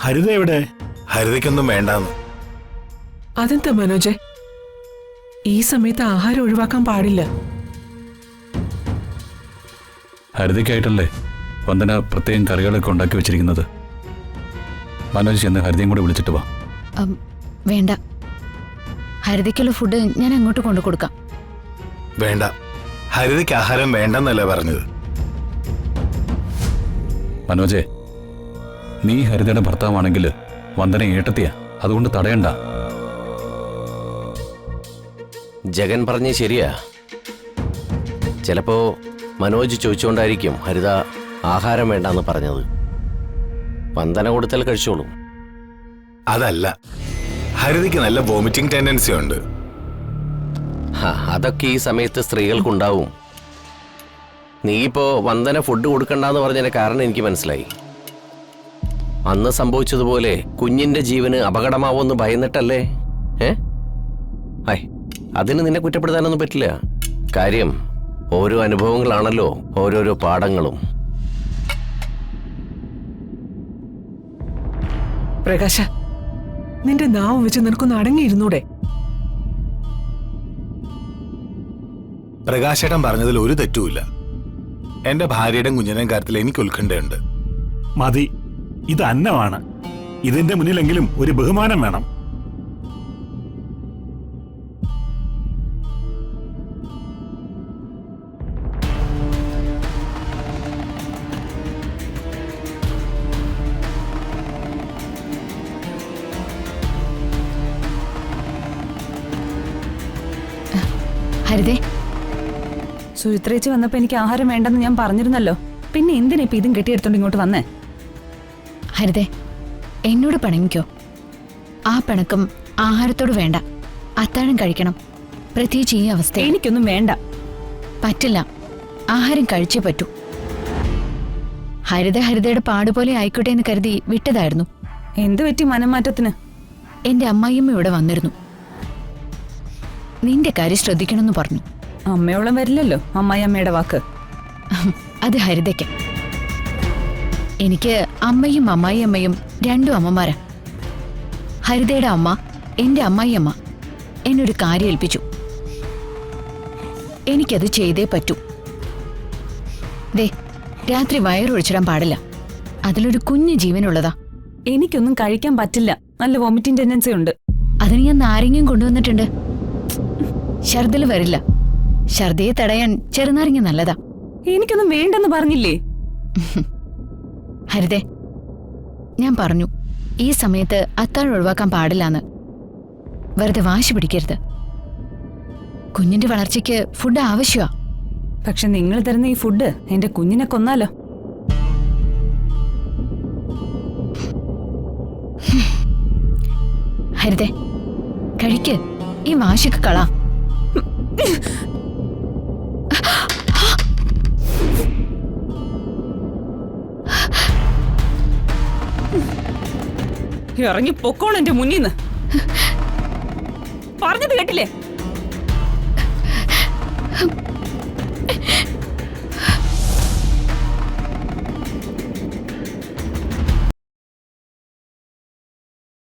ഹരിത എവിടെ? ഹരിതയ്ക്കൊന്നും വേണ്ടാന്ന്. അതെന്താ മനോജെ, ഈ സമയത്ത് ആഹാരം ഒഴിവാക്കാൻ പാടില്ല. ഹരിതയ്ക്കായിട്ടല്ലേ വന്ദന പ്രത്യേകം കറികളൊക്കെ ഉണ്ടാക്കി വെച്ചിരിക്കുന്നത്. മനോജ് ചെന്ന് ഹരിതയും കൂടെ വിളിച്ചിട്ട് വാ. വേണ്ട, ഹരിതയ്ക്കുള്ള ഫുഡ് ഞാൻ അങ്ങോട്ട് കൊണ്ടു കൊടുക്കാം. വേണ്ട, ഹരിതയ്ക്ക് ആഹാരം വേണ്ടെന്നല്ലേ പറഞ്ഞത്. മനോജെ, നീ ഹരിതയുടെ ഭർത്താവാണെങ്കിൽ വന്ദന ഏട്ടത്തിയാ, അതുകൊണ്ട് തടയണ്ട. ജഗൻ പറഞ്ഞ ശരിയാ. ചിലപ്പോ മനോജ് ചോദിച്ചുകൊണ്ടായിരിക്കും ഹരിത ആഹാരം വേണ്ടെന്ന് പറഞ്ഞത്. വന്ദന കൊടുത്താൽ കഴിച്ചോളും. അതല്ല, ഹരിതയ്ക്ക് നല്ല വോമിറ്റിംഗ് ടെൻഡൻസി ഉണ്ട്. അതൊക്കെ ഈ സമയത്ത് സ്ത്രീകൾക്കുണ്ടാവും. നീ ഇപ്പോ വന്ദന ഫുഡ് കൊടുക്കണ്ടെന്ന് പറഞ്ഞതിന്റെ കാരണം എനിക്ക് മനസ്സിലായി. അന്ന് സംഭവിച്ചതുപോലെ കുഞ്ഞിന്റെ ജീവന് അപകടമാവോന്ന് ഭയന്നിട്ടല്ലേ? അതിന് നിന്നെ കുറ്റപ്പെടുത്താനൊന്നും പറ്റില്ല. കാര്യം ഓരോ അനുഭവങ്ങളാണല്ലോ ഓരോരോ പാഠങ്ങളും. പ്രകാശ, നിന്റെ നാവ് വെച്ച് നിനക്കൊന്ന് അടങ്ങിയിരുന്നൂടെ? പ്രകാശേട്ടൻ പറഞ്ഞതിൽ ഒരു തെറ്റുമില്ല. എന്റെ ഭാര്യയുടെ കുഞ്ഞിനെയും കാര്യത്തിൽ എനിക്ക് ഉത്കണ്ഠയുണ്ട്. മതി, ഇത് അന്നമാണ്. ഇതിന്റെ മുന്നിലെങ്കിലും ഒരു ബഹുമാനം വേണം. ഹരിതേ, സുചിത്രേച്ചി വന്നപ്പോ എനിക്ക് ആഹാരം വേണ്ടെന്ന് ഞാൻ പറഞ്ഞിരുന്നല്ലോ. പിന്നെ എന്തിനാ ഇപ്പൊ ഇതും കെട്ടിയെടുത്തോണ്ട് ഇങ്ങോട്ട് വന്നേ? ഹരിതേ, എന്നോട് പിണങ്ങിക്കോ. ആ പിണക്കം ആഹാരത്തോട് വേണ്ട. അത്താഴം കഴിക്കണം, പ്രത്യേകിച്ച് ഈ അവസ്ഥ. എനിക്കൊന്നും വേണ്ട. പറ്റില്ല, ആഹാരം കഴിച്ചേ പറ്റൂ. ഹരിതയുടെ പാടുപോലെ ആയിക്കോട്ടെ എന്ന് കരുതി വിട്ടതായിരുന്നു. എന്ത് പറ്റി മനംമാറ്റത്തിന്? എന്റെ അമ്മായിയമ്മ ഇവിടെ വന്നിരുന്നു. നിന്റെ കാര്യം ശ്രദ്ധിക്കണമെന്ന് പറഞ്ഞു. അമ്മയോളം വരില്ലല്ലോ അമ്മായി അമ്മയുടെ വാക്ക്. അത് ഹരിതയ്ക്ക്. എനിക്ക് അമ്മയും അമ്മായിയമ്മയും രണ്ടും അമ്മമാരാ. ഹരിതയുടെ അമ്മ, എന്റെ അമ്മായിയമ്മ, എന്നൊരു കാര്യം ഏൽപ്പിച്ചു. എനിക്കത് ചെയ്തേ പറ്റൂ. ദേ, രാത്രി വയറൊഴിച്ചിടാൻ പാടില്ല. അതിലൊരു കുഞ്ഞു ജീവനുള്ളതാ. എനിക്കൊന്നും കഴിക്കാൻ പറ്റില്ല, നല്ല വോമിറ്റിംഗ് ടെൻഡൻസി ഉണ്ട്. അതിന് ഞാൻ നാരങ്ങയും കൊണ്ടുവന്നിട്ടുണ്ട്. ഛർദില് വരില്ല. ഛർദിയെ തടയാൻ ചെറുനാരങ്ങ നല്ലതാ. എനിക്കൊന്നും വേണ്ടെന്ന് പറഞ്ഞില്ലേ? ഹരിതേ, ഞാൻ പറഞ്ഞു ഈ സമയത്ത് അത്താഴം ഒഴിവാക്കാൻ പാടില്ലാന്ന്. വെറുതെ വാശി പിടിക്കരുത്. കുഞ്ഞിന്റെ വളർച്ചയ്ക്ക് ഫുഡ് ആവശ്യമാ. പക്ഷെ നിങ്ങൾ തരുന്ന ഈ ഫുഡ് എന്റെ കുഞ്ഞിനെ കൊന്നാലോ? ഹരിതേ, കഴിക്ക്. ഈ വാശിക്ക് കളാ. ഇറങ്ങി പൊക്കോണം എന്റെ മുന്നിന്ന്. പറഞ്ഞത് കേട്ടില്ലേ?